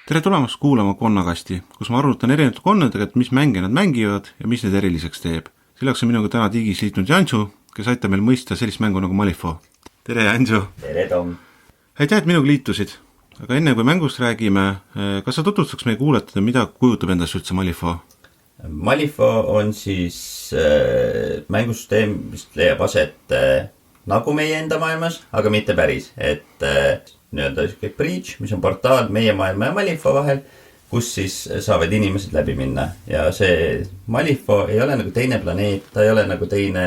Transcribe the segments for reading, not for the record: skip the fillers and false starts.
Tere tulemast kuulama Konnakasti, kus ma arvutan erinevate konnadega, et mis mänge nad mängivad ja mis need eriliseks teeb. Selleks on minuga täna digis liitunud Jansu, kes aitab meil mõista sellist mängu nagu Malifaux. Tere Jansu! Tere Tom! Aitäh, et minuga liitusid. Aga enne kui mängust räägime, kas sa tutvustaks meie kuulatada, mida kujutab endast üldse Malifaux? Malifaux on siis mängusüsteem, mis leiab aset nagu meie enda maailmas, aga mitte päris. Et nii-öelda bridge, mis on portaal meie maailma ja Malifaux vahel, kus siis saavad inimesed läbi minna. Ja see Malifaux ei ole nagu teine planeet, ta ei ole nagu teine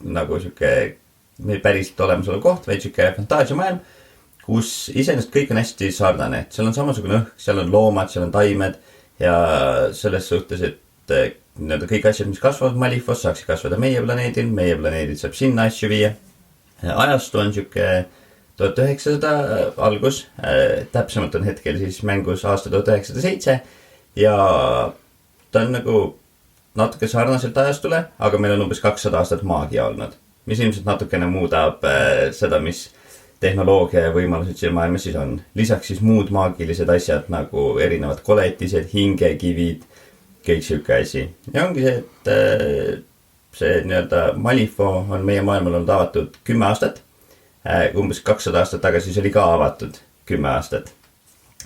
nagu siuke päriselt olemasolu koht, vaid siuke fantaasiamaailm, kus iseenesest kõik on hästi sarnane. Seal on samasugune õhk, seal on loomad, seal on taimed ja selles suhtes, et nii-öelda kõik asjad, mis kasvavad Malifaux, saaksid kasvada meie planeedil saab sinna asju viia. Ajastu on siuke 1900 algus, täpsemalt on hetkel siis mängus aasta 1907 ja ta on nagu natuke sarnaselt ajastule, aga meil on umbes 200 aastat maagia olnud, mis ilmselt natukene muudab seda, mis tehnoloogia ja võimalused siin maailmas siis on. Lisaks siis muud maagilised asjad nagu erinevad koletised, hingekivid, kõik siuke asi. Ja ongi see, et see nii-öelda Malifaux on meie maailmal olnud avatud 10 aastat. Umbes 200 aastat tagasi see oli ka avatud 10 aastat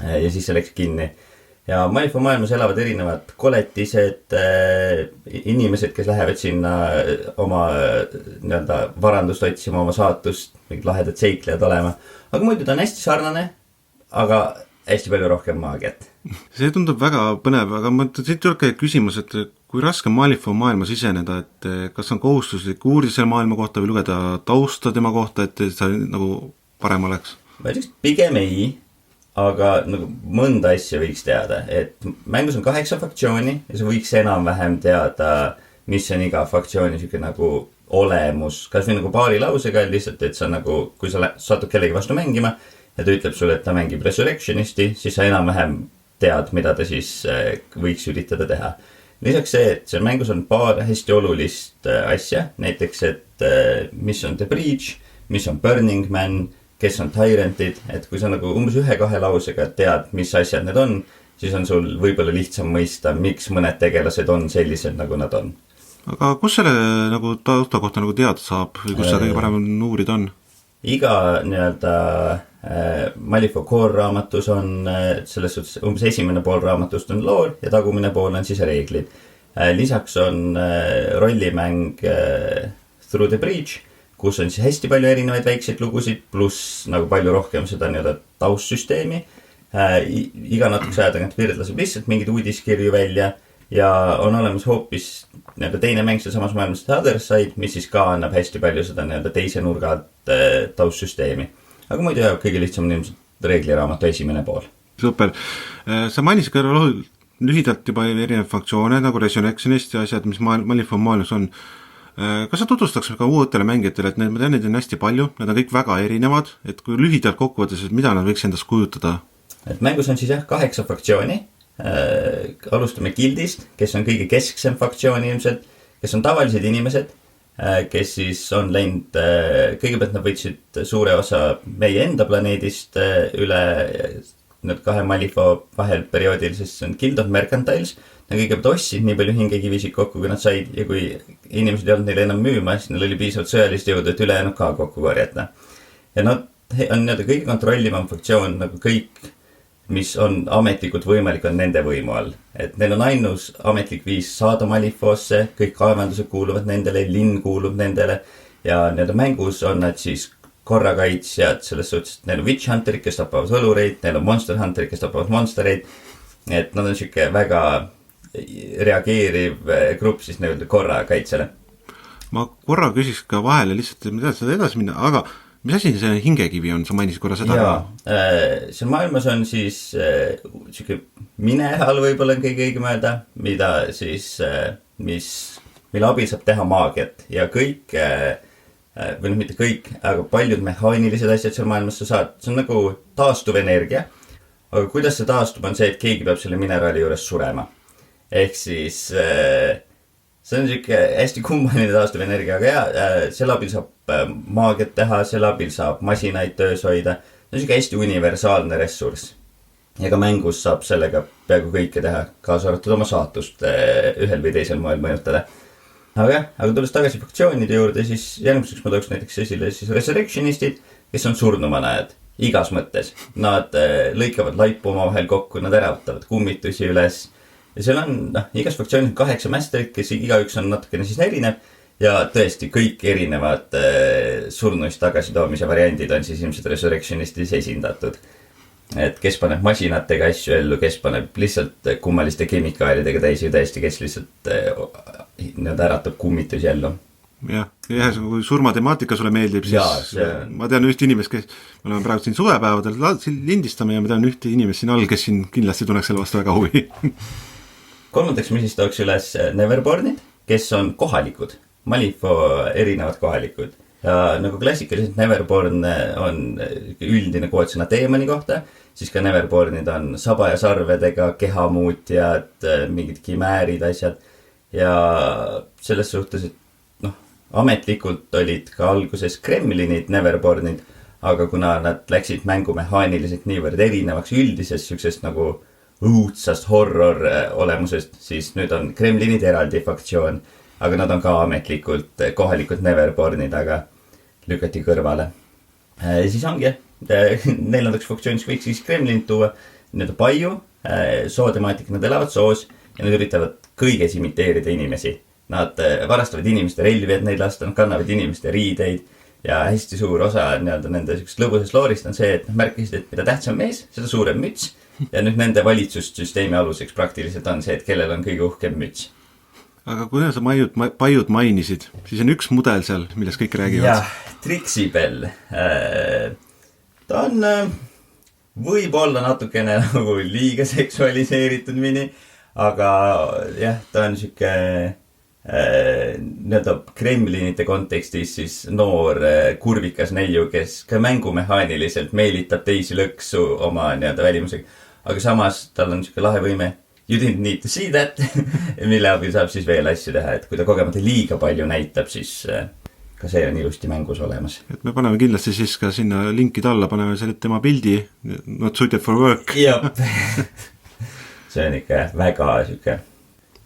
ja siis see läks kinni. Ja Malifaux maailmas elavad erinevad koletised, inimesed, kes lähevad sinna oma nii-öelda varandust otsima, oma saatust, mingid lahedad seiklejad olema. Aga muidu ta on hästi sarnane, aga hästi palju rohkem maagiat. See tundub väga põnev, aga ma siit tulebki küsimus, et kui raske Malifaux maailma siseneda, et kas on kohustuslik uurida selle maailma kohta või lugeda tausta tema kohta, et see nagu parem oleks? Ma ütleks pigem ei, aga nagu mõnda asja võiks teada, et mängus on 8 faktsiooni ja sa võiks enam-vähem teada, mis on iga faktsiooni siuke nagu olemus, kas või nagu paari lausega lihtsalt, et sa nagu, kui sa satud kellegi vastu mängima ja ta ütleb sulle, et ta mängib Resurrectionisti, siis sa enam-vähem tead, mida ta siis võiks üritada teha. Lisaks see, et seal mängus on paar hästi olulist asja, näiteks, et mis on The Breach, mis on Burning Man, kes on Tyrantid, et kui sa nagu umbes 1-2 lausega tead, mis asjad need on, siis on sul võib-olla lihtsam mõista, miks mõned tegelased on sellised, nagu nad on. Aga kus selle nagu tausta kohta nagu teada saab või kus sa kõige parem uurida on? Iga nii-öelda Malifaux core raamatus on selles suhtes umbes esimene pool raamatust on lore ja tagumine pool on siis reeglid. Lisaks on rollimäng Through the Breach, kus on siis hästi palju erinevaid väikseid lugusid, pluss nagu palju rohkem seda nii-öelda taustsüsteemi. Iga natukese aja tagant virdlaseb lihtsalt mingid uudiskirju välja ja on olemas hoopis nii-öelda teine mäng seal samas maailmas The Other Side, mis siis ka annab hästi palju seda nii-öelda teise nurga alt taustsüsteemi. Aga muidu jah, kõige lihtsam on ilmselt reegliraamatu esimene pool. Super. Sa mainisid ka lühidalt juba erinevad funktsioone nagu Resurrectionist ja asjad, mis Malifaux maailmas on. Kas sa tutvustaks ka uutele mängijatele, et need on hästi palju, need on kõik väga erinevad, et kui lühidalt kokkuvõttes, mida nad võiks endast kujutada? Et mängus on siis jah 8 faktsiooni. Alustame gildist, kes on kõige kesksem faktsiooni ilmselt, kes on tavalised inimesed, kes siis on läinud, kõigepealt nad võtsid suure osa meie enda planeedist üle need 2 Malifaux vahel perioodil, sest see on Guild of Mercantiles. Nad kõigepealt ostsid nii palju hingekivisid kokku, kui nad said ja kui inimesed ei olnud neile enam müüma, siis neil oli piisavalt sõjalist jõudu, et ülejäänud ka kokku korjata. Ja nad on nii-öelda kõige kontrollivam faktsioon nagu kõik, mis on ametlikult võimalik, on nende võimu all. Et neil on ainus ametlik viis saada Malifausse, kõik kaevandused kuuluvad nendele, linn kuulub nendele ja nii-öelda mängus on nad siis korrakaitsjad selles suhtes, et neil on Witch Hunterid, kes tapavad võlureid, neil on Monster Hunterid, kes tapavad monstereid, et nad on siuke väga reageeriv grupp siis nii-öelda korrakaitsele. Ma korra küsiks ka vahele lihtsalt, mida seda edasi minna, aga mis asi see hingekivi on? Sa mainisid korra seda. Jaa, seal maailmas on siis siuke mineraal võib-olla on kõige õigem öelda, mida siis, mille abil saab teha maagiat ja kõik, või mitte kõik, aga paljud mehaanilised asjad seal maailmas sa saad. See on nagu taastuv energia, aga kuidas see taastub on see, et keegi peab selle mineraali juures surema. Ehk siis see on siuke hästi kummaline taastuv energia, aga jah, selle abil saab maagiat teha, selle abil saab masinaid töös hoida. See on siuke hästi universaalne ressurss. ja ka mängus saab sellega peaaegu kõike teha, kaasa arvatud oma saatust ühel või teisel moel mõjutada. Aga tulles tagasi faktsioonide juurde, siis järgmiseks ma tooks näiteks esile siis Resurrectionistid, kes on surnumanajad igas mõttes. Nad lõikavad laipu omavahel kokku, nad äravutavad kummitusi üles. Ja seal on igas faktsioonis 8 masterit, kes igaüks on natukene siis erinev. Ja tõesti kõik erinevad surnuist tagasitoomise variandid on siis ilmselt Resurrectionistis esindatud. Et kes paneb masinatega asju ellu, kes paneb lihtsalt kummaliste kemikaalidega täiesti, kes lihtsalt äratab kummitusi ellu. Jah, kui surmatemaatika sulle meeldib, siis ma tean üht inimest, kes me oleme praegu siin suvepäevadel lindistame ja ma tean üht inimest siin all, kes siin kindlasti tunneks selle vastu väga huvi. Kolmandaks me siis tooks üles Neverbornid, kes on kohalikud, Malifo erinevad kohalikud. Ja nagu klassikaliselt Neverborn on üldine kootsõna teemani kohta, siis ka Neverbornid on saba ja sarvedega, kehamuutjad, mingid kimäärid, asjad. Ja selles suhtes, et ametlikult olid ka alguses Kremlinid Neverbornid, aga kuna nad läksid mängu mehaaniliselt niivõrd erinevaks üldisest süksest nagu õudsast horror olemusest, siis nüüd on Kremlinid eraldi faktsioon, aga nad on ka ametlikult kohalikud Neverbornid, aga lükati kõrvale. Siis ongi, neljandaks faktsioonis võiks siis Kremlinid tuua nii-öelda paiu, sootemaatika, nad elavad soos ja nad üritavad kõiges imiteerida inimesi. Nad varastavad inimeste relvi, et neid lasta, nad kannavad inimeste riideid ja hästi suur osa nende lõbusest loorist on see, et märkisid, et mida tähtsam mees, seda suurem müts ja nüüd nende valitsussüsteemi aluseks praktiliselt on see, et kellel on kõige uhkem müts. Aga kui sa paiud mainisid, siis on üks mudel seal, millest kõik räägivad. Jah, Trixibell. Ta on võib-olla natukene nagu liiga seksualiseeritud mini, aga jah, ta on siuke nii-öelda Kremlinite kontekstis siis noor kurvikas neiu, kes ka mängumehaaniliselt meelitab teisi lõksu oma nii-öelda välimusega. Aga samas tal on siuke lahe võime you didn't need to see that, mille abil saab siis veel asju teha, et kui ta kogemata liiga palju näitab, siis ka see on ilusti mängus olemas. Et me paneme kindlasti siis ka sinna linkide alla, paneme selle tema pildi, not suited for work. Jop. See on ikka väga siuke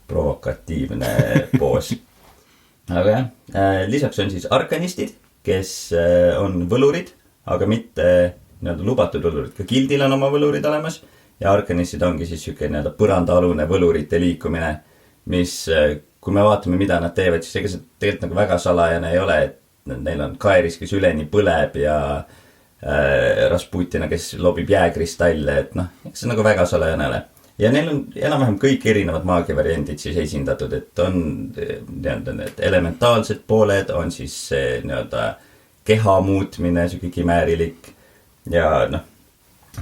provokatiivne poos. Aga jah, lisaks on siis arkanistid, kes on võlurid, aga mitte nii-öelda lubatud võlurid. Ka gildil on oma võlurid olemas ja arkanistid ongi siis siuke nii-öelda põrandaalune võlurite liikumine, mis kui me vaatame, mida nad teevad, siis ega see tegelikult nagu väga salajane ei ole, et neil on Kaeris, kes üleni põleb ja Rasputina, kes loobib jääkristalle, et see nagu väga salajane ole. Ja neil on enam-vähem kõik erinevad maagiavariandid siis esindatud, et on nii-öelda need elementaalsed pooled, on siis nii-öelda keha muutmine, siuke kimäärilik ja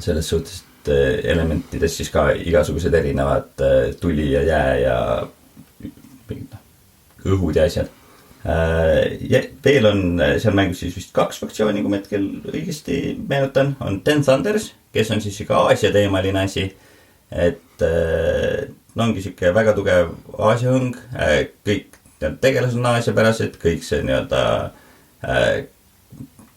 selles suhtes elementides siis ka igasugused erinevad tuli ja jää ja õhud ja asjad. Ja veel on seal mängus siis vist 2 faktsiooni, kui ma hetkel õigesti meenutan, on Ten Thunders, kes on siis ka Aasia teemaline asi. Et ongi siuke väga tugev Aasia hõng, kõik tegelased on Aasia pärased, kõik see nii-öelda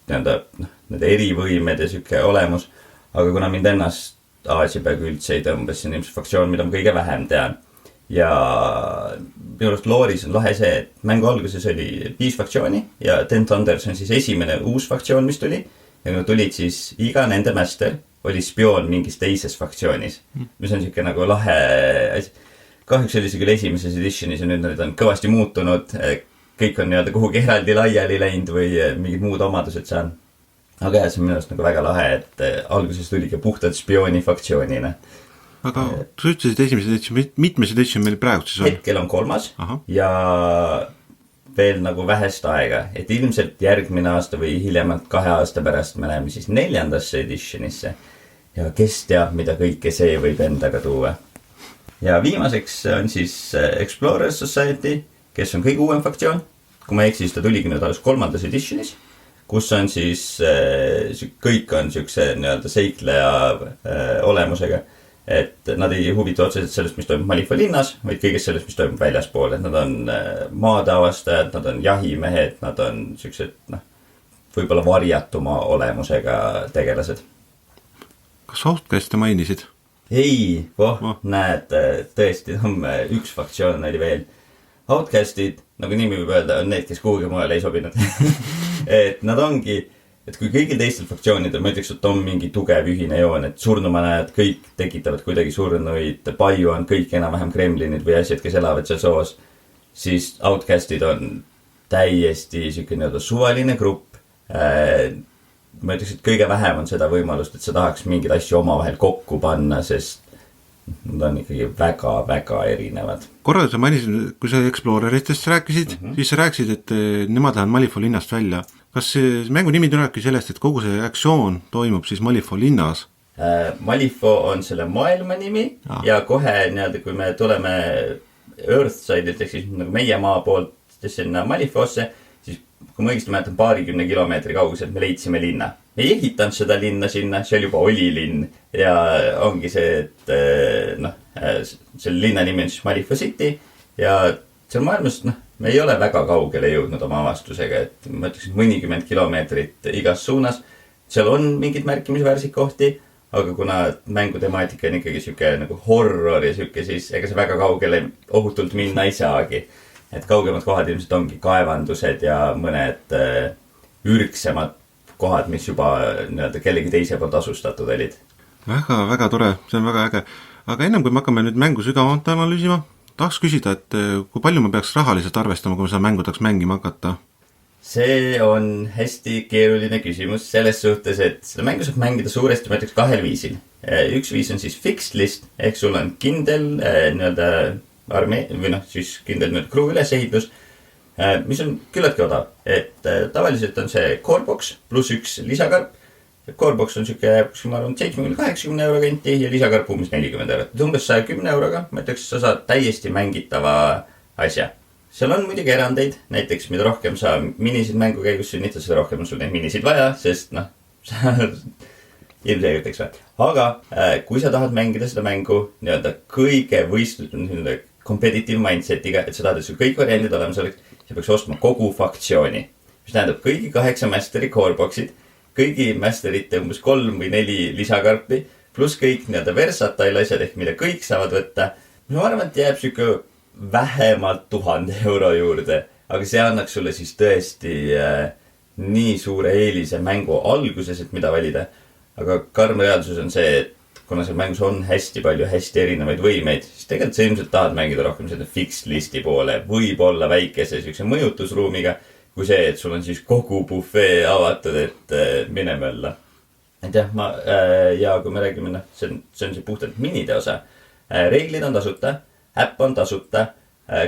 need erivõimed ja siuke olemus, aga kuna mind ennast Aasia peaaegu üldse ei tõmbas, see on ilmselt faktsioon, mida ma kõige vähem tean. Ja minu arust looris on lahe see, et mängu alguses oli 5 faktsiooni ja Ten Thunders on siis esimene uus faktsioon, mis tuli ja kui tulid siis iga nende master oli spioon mingis teises faktsioonis, mis on siuke nagu lahe asi. Kahjuks oli see küll esimeses editionis ja nüüd need on kõvasti muutunud, kõik on nii-öelda kuhugi eraldi laiali läinud või mingid muud omadused seal. Aga jah, see on minu arust nagu väga lahe, et alguses tuli ka puhtalt spiooni faktsioonina. Aga sa ütlesid esimesed edition, mitmes edition meil praegu siis on? Hetkel on 3. Ja veel nagu vähest aega, et ilmselt järgmine aasta või hiljemalt 2 aasta pärast me läheme siis 4. editionisse ja kes teab, mida kõike see võib endaga tuua. Ja viimaseks on siis Explorers Society, kes on kõige uuem faktsioon. Kui ma eksis, ta tuligi nüüd alles 3. editionis, kus on siis kõik on siukse nii-öelda seikleja olemusega, et nad ei huvitu otseselt sellest, mis toimub Malifo linnas, vaid kõigest sellest, mis toimub väljaspool, et nad on maadaavastajad, nad on jahimehed, nad on siuksed, võib-olla varjatuma olemusega tegelased. Kas Outcasti mainisid? ei, näed, tõesti, üks faktsioon oli veel. Outcastid, nagu nimi võib öelda, on need, kes kuhugi mujale ei sobinud. et nad ongi, et kui kõigil teistel faktsioonidel, ma ütleks, et on mingi tugev ühine joon, et surnumanajad kõik tekitavad kuidagi surnuid, paiu on kõik enam-vähem kremlinid või asjad, kes elavad seal soos, siis Outcastid on täiesti siuke nii-öelda suvaline grupp. Ma ütleks, et kõige vähem on seda võimalust, et sa tahaks mingeid asju omavahel kokku panna, sest nad on ikkagi väga-väga erinevad. Korra sa mainisid, kui sa Exploreritest rääkisid, siis sa rääkisid, et nemad lähevad Malifaux linnast välja. Kas see mängu nimi tulebki sellest, et kogu see aktsioon toimub siis Malifaux linnas? Malifaux on selle maailma nimi ja kohe nii-öelda, kui me tuleme Earthside'ilt, ehk siis nagu meie maa poolt sinna Malifausse, siis kui ma õigesti mäletan 20 kilomeetri kauguselt me leidsime linna. Me ei ehitanud seda linna sinna, seal juba oli linn ja ongi see, et selle linna nimi on siis Malifaux City ja seal maailmas, me ei ole väga kaugele jõudnud oma avastusega, et ma ütleksin mõnikümmend kilomeetrit igas suunas. Seal on mingid märkimisväärseid kohti, aga kuna mängu temaatika on ikkagi siuke nagu horror ja siuke, siis ega see väga kaugele ohutult minna ei saagi. Et kaugemad kohad ilmselt ongi kaevandused ja mõned ürgsemad kohad, mis juba nii-öelda kellegi teise poolt asustatud olid. Väga tore, see on väga äge. Aga ennem kui me hakkame nüüd mängu sügavalt analüüsima, tahaks küsida, et kui palju ma peaks rahaliselt arvestama, kui ma seda mängu tahaks mängima hakata? See on hästi keeruline küsimus selles suhtes, et seda mängu saab mängida suuresti, ma ütleks 2 viisil. Üks viis on siis fixed list, ehk sul on kindel nii-öelda armee või siis kindel nüüd crew ülesehitus, mis on küllaltki odav, et tavaliselt on see corebox pluss üks lisakarp. Corebox on siuke, ma arvan, 70-80 euro kanti ja lisakarp umbes 40 eurot. Umbes 110 euroga, ma ütleks, sa saad täiesti mängitava asja. Seal on muidugi erandeid, näiteks mida rohkem sa minisid mängu käigus sünnitad, seda rohkem on sul neid minisid vaja, sest ilmselgelt, eks või. Aga kui sa tahad mängida seda mängu nii-öelda kõige competitive mindsetiga, et sa tahad, et sul kõik variandid olemas oleks, sa peaks ostma kogu faktsiooni, mis tähendab kõigi 8 Masteri coreboxid, kõigi Masterite umbes 3 või 4 lisakarpi, pluss kõik nii-öelda versatile asjad, ehk mida kõik saavad võtta. Ma arvan, et jääb siuke vähemalt 1000 euro juurde, aga see annaks sulle siis tõesti nii suure eelise mängu alguses, et mida valida. Aga karm reaalsus on see, et kuna seal mängus on hästi palju hästi erinevaid võimeid, siis tegelikult sa ilmselt tahad mängida rohkem selle fixed listi poole, võib-olla väikese siukse mõjutusruumiga, kui see, et sul on siis kogu bufee avatud, et mine mölla. Et jah, ja kui me räägime, see on see puhtalt minide osa. Reeglid on tasuta, äpp on tasuta,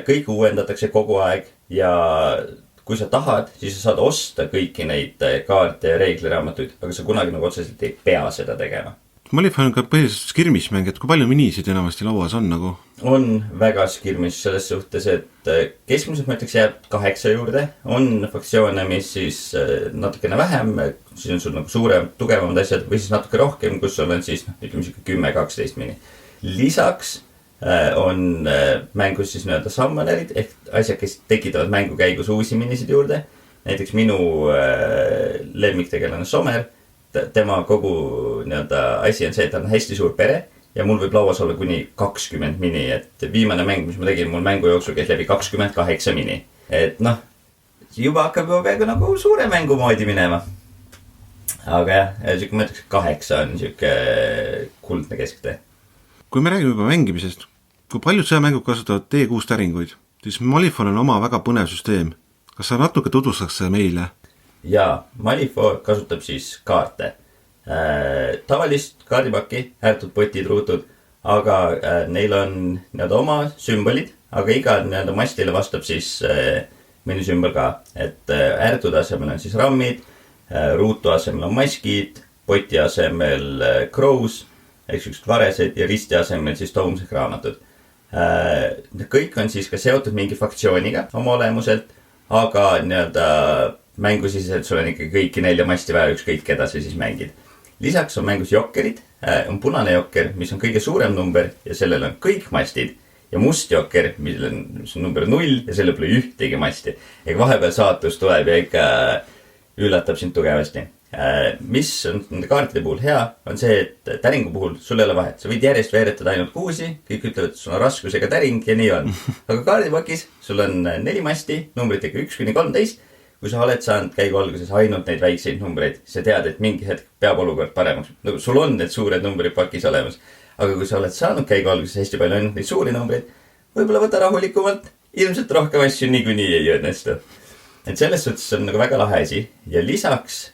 kõik uuendatakse kogu aeg ja kui sa tahad, siis sa saad osta kõiki neid kaarte ja reegliraamatuid, aga sa kunagi nagu otseselt ei pea seda tegema. Malifaux on ka põhiliselt skirmismäng, et kui palju minisid enamasti lauas on nagu? On väga skirmis selles suhtes, et keskmiselt ma ütleks jääb 8 juurde. On faktsioone, mis siis natukene vähem, siis on sul nagu suurem, tugevamad asjad või siis natuke rohkem, kus sul on siis ütleme 10-12 mini. Lisaks on mängus siis nii-öelda summonerid ehk asjad, kes tekitavad mängu käigus uusi minisid juurde. Näiteks minu lemmiktegelane Somer, tema kogu nii-öelda asi on see, et ta on hästi suur pere ja mul võib lauas olla kuni 20 mini, et viimane mäng, mis ma tegin, mul mängu jooksul käis läbi 28 mini. Et juba hakkab juba peaaegu nagu suure mängu moodi minema. Aga jah, ma ütleks 8 on siuke kuldne kesktee. Kui me räägime juba mängimisest, kui paljud sõjamängud kasutavad D6 täringuid, siis Malifaux on oma väga põnev süsteem. Kas sa natuke tutvustaks seda meile? Jaa, Malifaux kasutab siis kaarte. Tavalist kaardipakki, ääretud potid, ruutud, aga neil on nii-öelda oma sümbolid, aga iga nii-öelda mastile vastab siis mõni sümbol ka. Et ääretud asemel on siis rammid, ruutu asemel on maskid, poti asemel crows, ehk siuksed varesed ja risti asemel siis toomsed raamatud. Kõik on siis ka seotud mingi faktsiooniga oma olemuselt, aga nii-öelda mängu siis, et sul on ikkagi kõiki 4 masti vaja, ükskõik keda sa siis mängid. Lisaks on mängus jokkerid, on punane jokker, mis on kõige suurem number ja sellel on kõik mastid ja must jokker, mis on number 0 ja selle pole ühtegi masti. Ega vahepeal saatus tuleb ja ikka üllatab sind tugevasti. Mis on nende kaartide puhul hea, on see, et täringu puhul sul ei ole vahet. Sa võid järjest veeretada ainult 6, kõik ütlevad, et sul on raskusega täring ja nii on. Aga kaardipakis sul on 4 masti, numbritega 1-13. Kui sa oled saanud käigu alguses ainult neid väikseid numbreid, sa tead, et mingi hetk peab olukord paremaks. Nagu sul on need suured numbrid pakis olemas. Aga kui sa oled saanud käigu alguses hästi palju ainult neid suuri numbreid, võib-olla võta rahulikumalt, ilmselt rohkem asju niikuinii ei õnnestu. Et selles suhtes on nagu väga lahe asi. Ja lisaks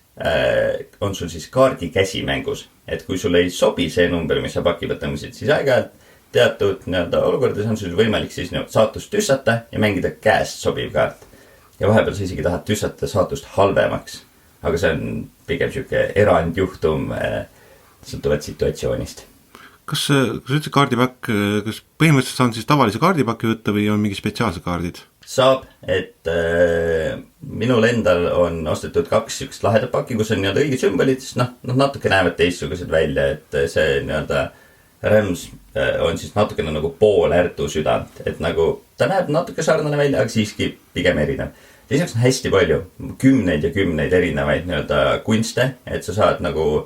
on sul siis kaardi käsi mängus. Et kui sul ei sobi see number, mis sa paki pealt tõmbasid, siis aeg-ajalt teatud olukordades on sul võimalik siis saatust tüssata ja mängida käest sobiv kaart. Ja vahepeal sa isegi tahad tüssata saatust halvemaks. Aga see on pigem siuke erandjuhtum sõltuvad situatsioonist. Kas üldse kaardipakk, kas põhimõtteliselt saan siis tavalise kaardipakki võtta või on mingi spetsiaalse kaardid? Saab, et minul endal on ostetud 2 sükst lahedat pakki, kus on õiged sümbolid, siis natuke näevad teistsugused välja, et see Rams on siis natukene nagu pool ärtu südant, et nagu ta näeb natuke sarnane välja, aga siiski pigem erinev. Lisaks on hästi palju, kümneid ja kümneid erinevaid kunste, et sa saad nagu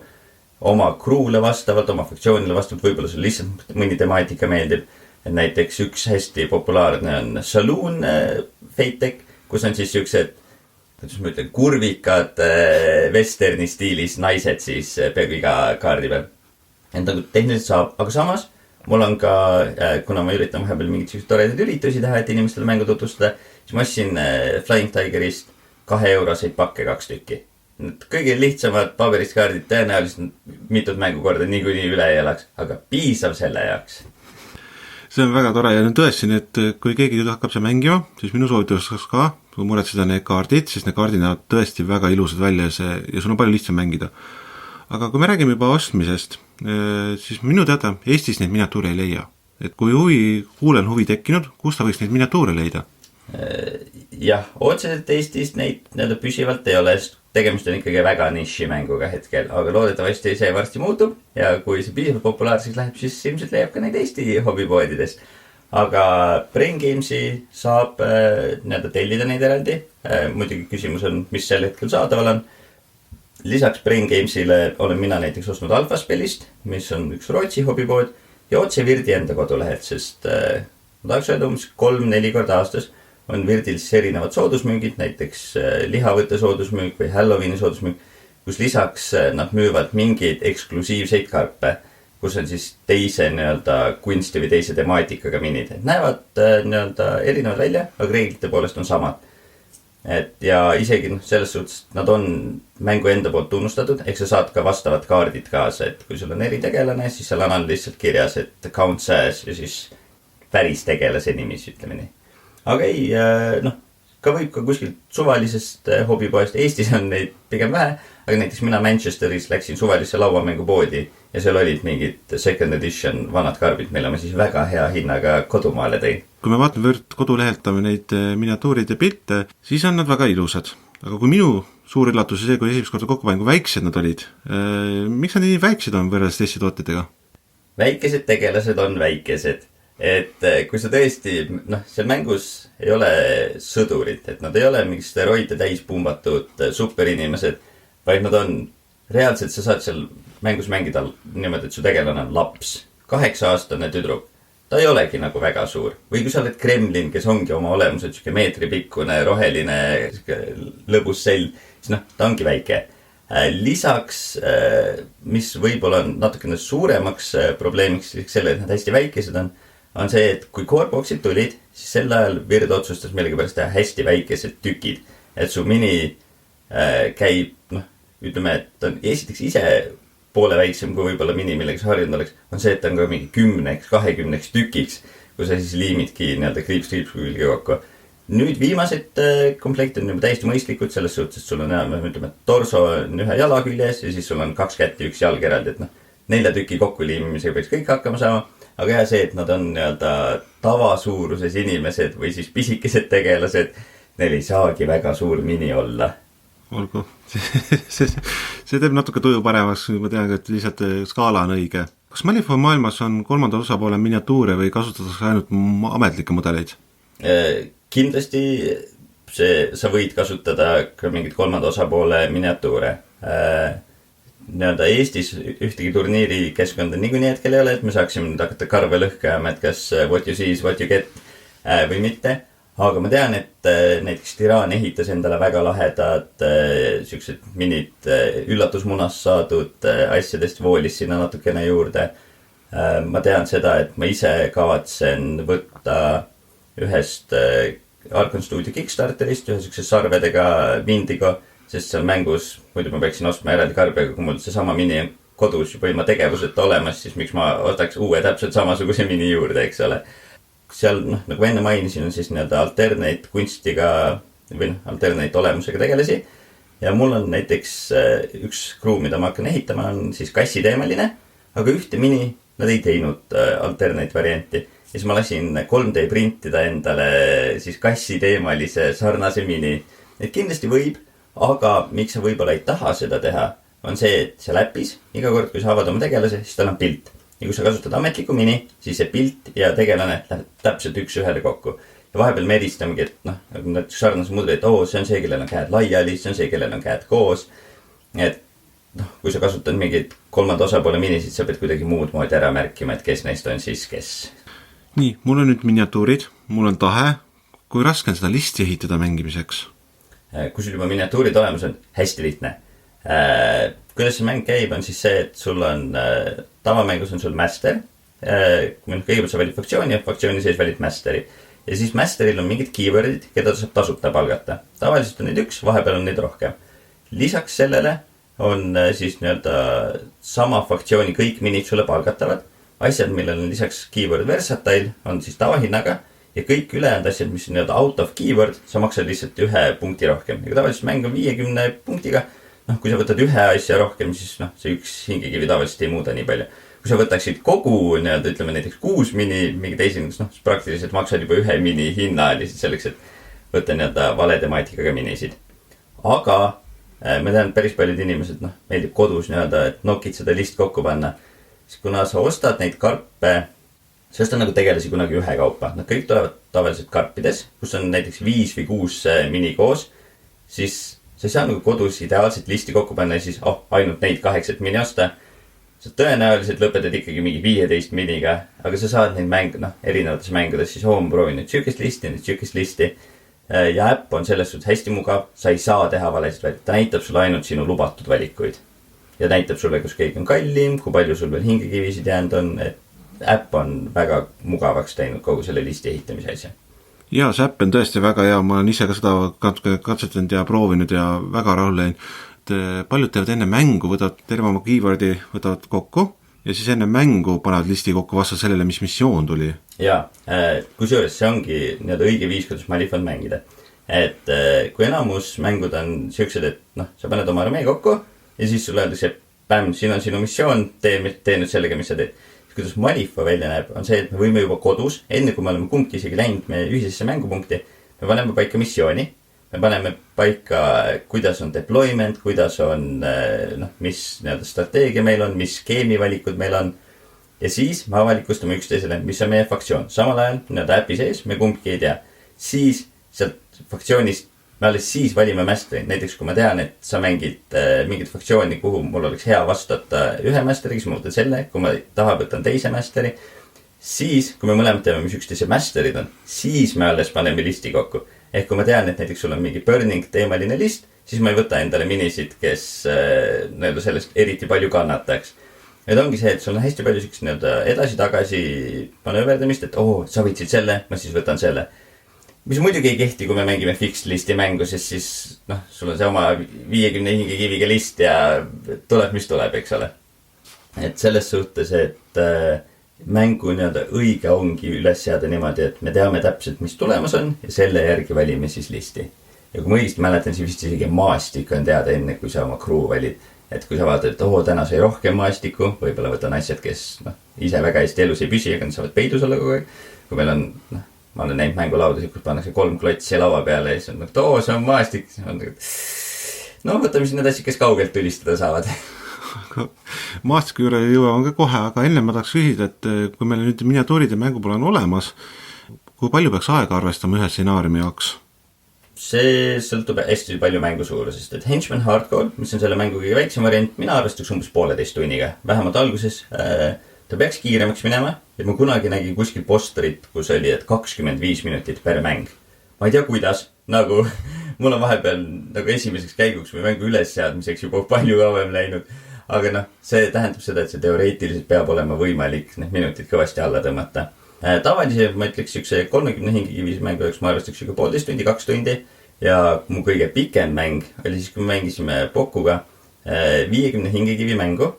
oma kruule vastavalt, oma funktsioonile vastavalt, võib-olla sul lihtsalt mõni temaatika meeldib. Et näiteks üks hästi populaarne on Saloon Fate-Deck, kus on siis siuksed, kuidas ma ütlen, kurvikad westerni stiilis naised siis peaaegu iga kaardi peal. Et nagu tehniliselt saab, aga samas mul on ka, kuna ma üritan vahepeal mingid toredaid üritusi teha, et inimestele mängu tutvustada, siis ma ostsin Flying Tigerist 2 euroseid pakke 2 tükki. Kõige lihtsamad paberist kaardid tõenäoliselt mitut mängukorda niikuinii üle ei elaks, aga piisav selle jaoks. See on väga tore ja nüüd tõesti, et kui keegi hakkab see mängima, siis minu soovituseks ka, kui muretseda need kaardid, siis need kaardid näevad tõesti väga ilusad välja ja sul on palju lihtsam mängida. Aga kui me räägime juba ostmisest, siis minu teada Eestis neid miniatuure ei leia. Et kui kuulen huvi tekkinud, kus ta võiks neid miniatuure leida? Jah, otseselt Eestis neid püsivalt ei ole, tegemist on ikkagi väga niši mänguga hetkel, aga loodetavasti see varsti muutub ja kui see piisavalt populaarseks läheb, siis ilmselt leiab ka neid Eesti hobipoodidest. Aga Brain Gamesi saab tellida neid eraldi. Muidugi küsimus on, mis sel hetkel saadaval on. Lisaks Brain Gamesile olen mina näiteks ostnud Alphaspellist, mis on üks Rootsi hobipood ja otse Virdi enda kodulehelt, sest ma tahaks öelda 3-4 korda aastas on Virdil siis erinevad soodusmüügid, näiteks lihavõtte soodusmüük või Halloweeni soodusmüük, kus lisaks nad müüvad mingeid eksklusiivseid karpe, kus on siis teise kunsti või teise temaatikaga minid. Näevad erinevad välja, aga reeglite poolest on samad. Ja isegi selles suhtes nad on mängu enda poolt tunnustatud, ehk sa saad ka vastavad kaardid kaasa, et kui sul on eritegelane, siis seal on lihtsalt kirjas, et count says ja siis päris tegelase nimis, ütleme nii. Aga ei, ka võib ka kuskilt suvalisest hobipoest. Eestis on neid pigem vähe, aga näiteks mina Manchesteris läksin suvalisse lauamängupoodi ja seal olid mingid second edition vanad karbid, mille ma siis väga hea hinnaga kodumaale tõin. Kui me vaatame kodulehelt neid miniatuurid ja pilte, siis on nad väga ilusad. Aga kui minu suur üllatus see, kui esimest korda kokku panin, kui väiksed nad olid, miks nad nii väiksed on võrreldes teiste tootjatega? Väikesed tegelased on väikesed. Et kui sa tõesti, seal mängus ei ole sõdurid, et nad ei ole mingid steroide täis pumbatud superinimesed, vaid nad on, reaalselt sa saad seal mängus mängida niimoodi, et su tegelane on laps, 8-aastane tüdruk. Ta ei olegi nagu väga suur. Või kui sa oled Kremlin, kes ongi oma olemused siuke meetripikkune, roheline, lõbus sell, siis ta ongi väike. Lisaks, mis võib-olla on natukene suuremaks probleemiks selle, et nad hästi väikesed on see, et kui Coreboxid tulid, siis sel ajal Vird otsustas millegipärast teha hästi väikesed tükid. Et su mini käib, ütleme, et ta on esiteks ise poole väiksem kui võib-olla mini, millega sa harjunud oleks, on see, et ta on ka mingi 10-20 tükiks, kui sa siis liimidki kriips külge kokku. Nüüd viimased komplekt on täiesti mõistlikud, selles suhtes, et sul on ütleme, torso on ühe jala küljes ja siis sul on 2 kätt ja 1 jalg eraldi, et 4 tüki kokku liimimisega võiks kõik hakkama saama. Aga jah, see, et nad on tavasuuruses inimesed või siis pisikesed tegelased, neil ei saagi väga suur mini olla. Olgu, see teeb natuke tuju paremaks, ma tean, et lihtsalt skaala on õige. Kas Malifaux maailmas on 3. osapoole miniatuure või kasutatakse ainult ametlikke mudeleid? Kindlasti sa võid kasutada ka mingid 3. osapoole miniatuure. nii-öelda Eestis ühtegi turniiri keskkonda niikuinii hetkel ei ole, et me saaksime nüüd hakata karve lõhkama, et kas what you see is what you get või mitte. Aga ma tean, et näiteks Tiraan ehitas endale väga lahedad siuksed minid üllatusmunast saadud asjadest, voolis sinna natukene juurde. Ma tean seda, et ma ise kavatsen võtta ühest Arkon Studio Kickstarterist ühe siukse sarvedega mindiga, sest seal mängus, muidu ma peaksin ostma eraldi karbega, kui mul seesama mini on kodus juba ilma tegevuseta olemas, siis miks ma ostaks uue täpselt samasuguse mini juurde, eks ole. Seal, nagu enne mainisin, on siis nii-öelda alternate kunstiga või alternate olemusega tegelasi. Ja mul on näiteks üks kruu, mida ma hakkan ehitama, on siis kassiteemaline, aga ühte mini nad ei teinud alternate varianti. Ja siis ma lasin 3D printida endale siis kassiteemalise sarnase mini. Et kindlasti võib, aga miks sa võib-olla ei taha seda teha, on see, et seal äpis, iga kord, kui sa avad oma tegelase, siis tal on pilt. Ja kui sa kasutad ametliku mini, siis see pilt ja tegelane läheb täpselt üks ühele kokku. Ja vahepeal me eristamegi, et sarnase mudeli, et see on see, kellel on käed laiali, see on see, kellel on käed koos. Et kui sa kasutad mingid kolmanda osapoole minisid, sa pead kuidagi muud moodi ära märkima, et kes neist on siis kes. Nii, mul on nüüd miniatuurid, mul on tahe. Kui raske on seda listi ehitada mängimiseks? Kui sul juba miniatuurid olemas on, hästi lihtne. Kuidas see mäng käib, on siis see, et sul on tavamängus on sul master. Kõigepealt sa valid faktsiooni ja faktsiooni sees valid masteri. Ja siis masteril on mingid keywordid, keda ta saab tasuta palgata. Tavaliselt on neid üks, vahepeal on neid rohkem. Lisaks sellele on siis nii-öelda sama faktsiooni kõik minid sulle palgatavad. Asjad, millel on lisaks keyword versatile, on siis tavahinnaga. Ja kõik ülejäänud asjad, mis on nii-öelda out of keyword, sa maksad lihtsalt 1 punkti rohkem. Ja tavaliselt mäng on 50 punktiga. Kui sa võtad ühe asja rohkem, siis see üks hingekivi tavaliselt ei muuda nii palju. Kui sa võtaksid kogu, nii-öelda, ütleme näiteks 6 mini, mingi teisindus, siis praktiliselt maksad juba 1 mini hinna lihtsalt selleks, et võtta nii-öelda vale temaatikaga minisid. Aga ma tean, päris paljud inimesed, meeldib kodus nii-öelda, et nokid seda list kokku panna. Siis kuna sa ostad neid karpe, sa ostad nagu tegelasi kunagi ühe kaupa. Nad kõik tulevad tavaliselt karpides, kus on näiteks 5 või 6 mini koos, siis sa ei saa nagu kodus ideaalselt listi kokku panna ja siis ainult neid 8 mini osta. Sa tõenäoliselt lõpetad ikkagi mingi 15 miniga, aga sa saad neid erinevates mängudes siis proovi nüüd sükest listi. Ja äpp on selles suhtes hästi mugav, sa ei saa teha valesid valikuid. Ta näitab sulle ainult sinu lubatud valikuid. Ja näitab sulle, kus keegi on kallim, kui palju sul veel hingekivisid jäänud on. Et äpp on väga mugavaks teinud kogu selle listi ehitamise asja. Jaa, see äpp on tõesti väga hea, ma olen ise ka seda katsetanud ja proovinud ja väga rahul läinud. Paljud teevad enne mängu, võtavad terve oma keywordi, võtavad kokku ja siis enne mängu panevad listi kokku vastu sellele, mis missioon tuli. Jaa, kusjuures see ongi nii-öelda õige viis, kuidas Malifond mängida. Et kui enamus mängud on siuksed, et sa paned oma armee kokku ja siis sulle öeldakse, et siin on sinu missioon, tee nüüd sellega, mis sa teed. Kuidas Malifo välja näeb, on see, et me võime juba kodus, enne kui me oleme kumbki isegi läinud meie ühisesse mängupunkti, me paneme paika missiooni, me paneme paika, kuidas on deployment, kuidas on, mis nii-öelda strateegia meil on, mis skeemivalikud meil on. Ja siis me avalikustame üksteisele, mis on meie faktsioon. Samal ajal, nii-öelda äpi sees, me kumbki ei tea. Siis sealt faktsioonist me alles siis valime masteri. Näiteks kui ma tean, et sa mängid mingit faktsiooni, kuhu mul oleks hea vastata ühe masteri, siis ma võtan selle, kui ma taha võtan teise masteri. Siis, kui me mõlemad teame, mis üksteise masterid on, siis me alles paneme listi kokku. Ehk kui ma tean, et näiteks sul on mingi burning teemaline list, siis ma ei võta endale minisid, kes nii-öelda sellest eriti palju kannataks. Need ongi see, et sul on hästi palju nii-öelda edasi-tagasi manööverdamist, et sa võtsid selle, ma siis võtan selle. Mis muidugi ei kehti, kui me mängime fixed listi mängu, siis sul on see oma 50 hingekiviga list ja tuleb, mis tuleb, eks ole. Et selles suhtes, et mängu nii-öelda õige ongi üles seada niimoodi, et me teame täpselt, mis tulemas on ja selle järgi valime siis listi. Ja kui ma õigesti mäletan, siis vist isegi maastik on teada enne, kui sa oma crew valid. Et kui sa vaatad, et täna sai rohkem maastiku, võib-olla võtan asjad, kes ise väga hästi elus ei püsi, aga nad saavad peidus olla kogu aeg. Kui meil on ma olen näinud mängulaudasid, kus pannakse 3 klotsi laua peale ja siis on see on maastik. Võtame siin need asjad, kes kaugelt tulistada saavad. Maastiku juurde jõuan ka kohe, aga enne ma tahaks küsida, et kui meil nüüd miniatuurid ja mängupole on olemas, kui palju peaks aega arvestama ühe stsenaariumi jaoks? see sõltub hästi palju mängu suurusest, et Henchman Hardcore, mis on selle mängu kõige väiksem variant, mina arvestaks umbes 1,5 tunniga, vähemalt alguses. Ta peaks kiiremaks minema, et ma kunagi nägin kuskil posterit, kus oli, et 25 minutit per mäng. Ma ei tea, kuidas, nagu mul on vahepeal nagu esimeseks käiguks või mängu ülesseadmiseks juba palju kauem läinud. Aga noh, see tähendab seda, et see teoreetiliselt peab olema võimalik need minutid kõvasti alla tõmmata. Tavaliselt ma ütleks üks 30 hingekivise mängu, ma arvestaks juba 1,5 tundi, 2 tundi. Ja mu kõige pikem mäng oli siis, kui me mängisime Pokuga 50 hingekivi mängu.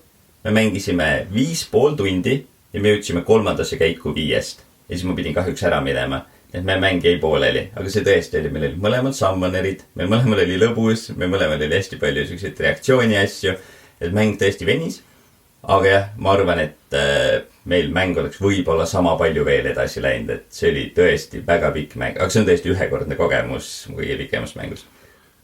Me mängisime 5,5 tundi ja me jõudsime 3. käiku 5. Ja siis ma pidin kahjuks ära minema. Et me mäng jäi pooleli, aga see tõesti oli, meil oli mõlemad summonerid, meil mõlemal oli lõbus, meil mõlemal oli hästi palju selliseid reaktsiooni asju, et mäng tõesti venis. Aga jah, ma arvan, et meil mäng oleks võib-olla sama palju veel edasi läinud, et see oli tõesti väga pikk mäng, aga see on tõesti ühekordne kogemus mu kõige pikemast mängust.